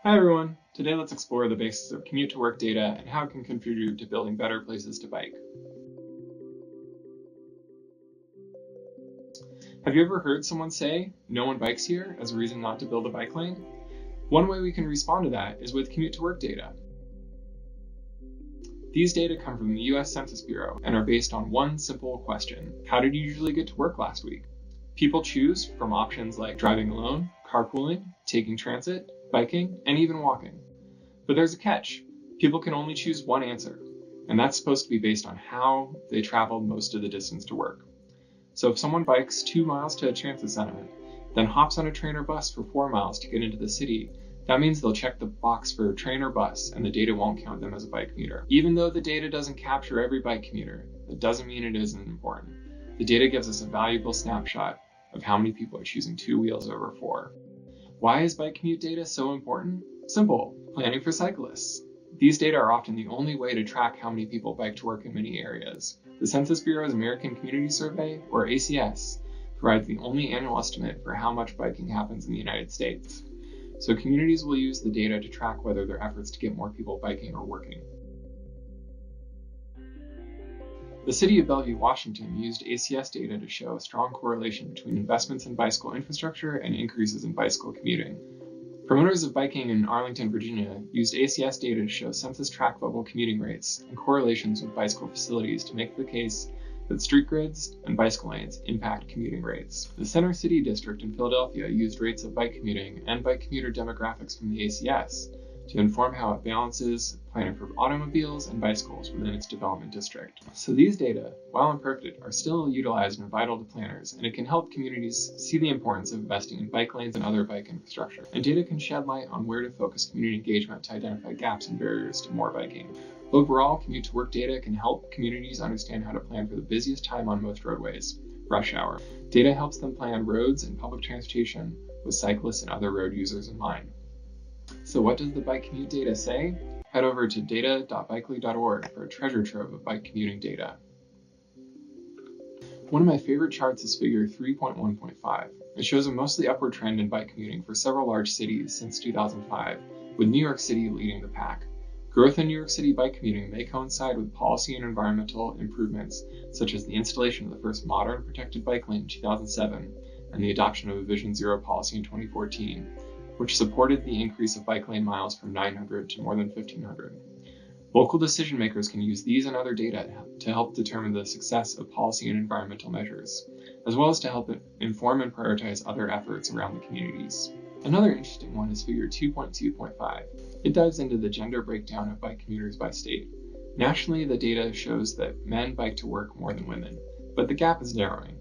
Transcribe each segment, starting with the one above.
Hi everyone! Today let's explore the basics of commute to work data and how it can contribute to building better places to bike. Have you ever heard someone say, "No one bikes here," as a reason not to build a bike lane? One way we can respond to that is with commute to work data. These data come from the US Census Bureau and are based on one simple question: how did you usually get to work last week? People choose from options like driving alone, carpooling, taking transit, biking, and even walking. But there's a catch. People can only choose one answer, and that's supposed to be based on how they traveled most of the distance to work. So if someone bikes 2 miles to a transit center, then hops on a train or bus for 4 miles to get into the city, that means they'll check the box for train or bus, and the data won't count them as a bike commuter. Even though the data doesn't capture every bike commuter, that doesn't mean it isn't important. The data gives us a valuable snapshot of how many people are choosing 2 wheels over 4. Why is bike commute data so important? Simple: planning for cyclists. These data are often the only way to track how many people bike to work in many areas. The Census Bureau's American Community Survey, or ACS, provides the only annual estimate for how much biking happens in the United States. So communities will use the data to track whether their efforts to get more people biking are working. The city of Bellevue, Washington used ACS data to show a strong correlation between investments in bicycle infrastructure and increases in bicycle commuting. Promoters of biking in Arlington, Virginia used ACS data to show census tract level commuting rates and correlations with bicycle facilities to make the case that street grids and bicycle lanes impact commuting rates. The Center City District in Philadelphia used rates of bike commuting and bike commuter demographics from the ACS to inform how it balances planning for automobiles and bicycles within its development district. So these data, while imperfect, are still utilized and vital to planners, and it can help communities see the importance of investing in bike lanes and other bike infrastructure. And data can shed light on where to focus community engagement to identify gaps and barriers to more biking. Overall, commute to work data can help communities understand how to plan for the busiest time on most roadways, rush hour. Data helps them plan roads and public transportation with cyclists and other road users in mind. So what does the bike commute data say? Head over to data.bikely.org for a treasure trove of bike commuting data. One of my favorite charts is figure 3.1.5. It shows a mostly upward trend in bike commuting for several large cities since 2005, with New York City leading the pack. Growth in New York City bike commuting may coincide with policy and environmental improvements, such as the installation of the first modern protected bike lane in 2007 and the adoption of a Vision Zero policy in 2014, which supported the increase of bike lane miles from 900 to more than 1,500. Local decision makers can use these and other data to help determine the success of policy and environmental measures, as well as to help inform and prioritize other efforts around the communities. Another interesting one is figure 2.2.5. It dives into the gender breakdown of bike commuters by state. Nationally, the data shows that men bike to work more than women, but the gap is narrowing.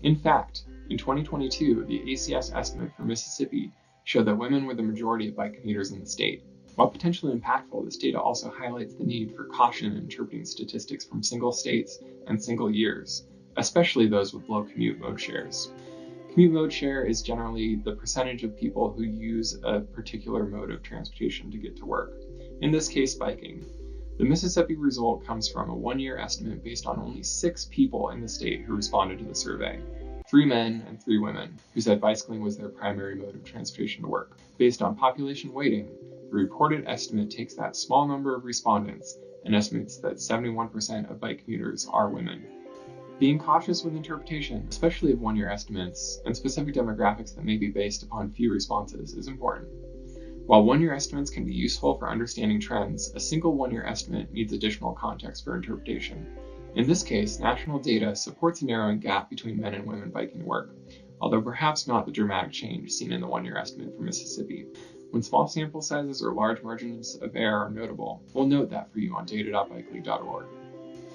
In fact, in 2022, the ACS estimate for Mississippi showed that women were the majority of bike commuters in the state. While potentially impactful, this data also highlights the need for caution in interpreting statistics from single states and single years, especially those with low commute mode shares. Commute mode share is generally the percentage of people who use a particular mode of transportation to get to work, in this case biking. The Mississippi result comes from a 1-year estimate based on only 6 people in the state who responded to the survey. 3 men and 3 women, who said bicycling was their primary mode of transportation to work. Based on population weighting, the reported estimate takes that small number of respondents and estimates that 71% of bike commuters are women. Being cautious with interpretation, especially of 1-year estimates and specific demographics that may be based upon few responses, is important. While 1-year estimates can be useful for understanding trends, a single 1-year estimate needs additional context for interpretation. In this case, national data supports a narrowing gap between men and women biking to work, although perhaps not the dramatic change seen in the 1-year estimate for Mississippi. When small sample sizes or large margins of error are notable, we'll note that for you on data.bikely.org.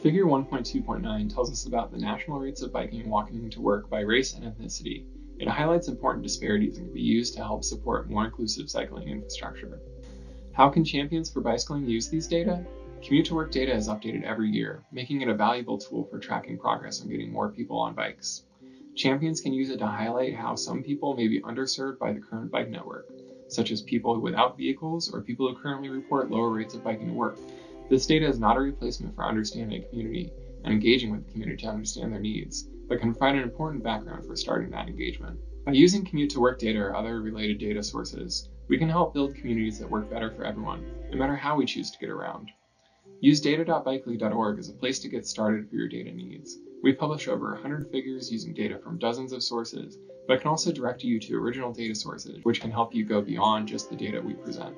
Figure 1.2.9 tells us about the national rates of biking and walking to work by race and ethnicity. It highlights important disparities and can be used to help support more inclusive cycling infrastructure. How can champions for bicycling use these data? Commute to work data is updated every year, making it a valuable tool for tracking progress on getting more people on bikes. Champions can use it to highlight how some people may be underserved by the current bike network, such as people without vehicles or people who currently report lower rates of biking to work. This data is not a replacement for understanding a community and engaging with the community to understand their needs, but can provide an important background for starting that engagement. By using commute to work data or other related data sources, We can help build communities that work better for everyone, no matter how we choose to get around. Use data.bikely.org as a place to get started for your data needs. We publish over 100 figures using data from dozens of sources, but can also direct you to original data sources, which can help you go beyond just the data we present.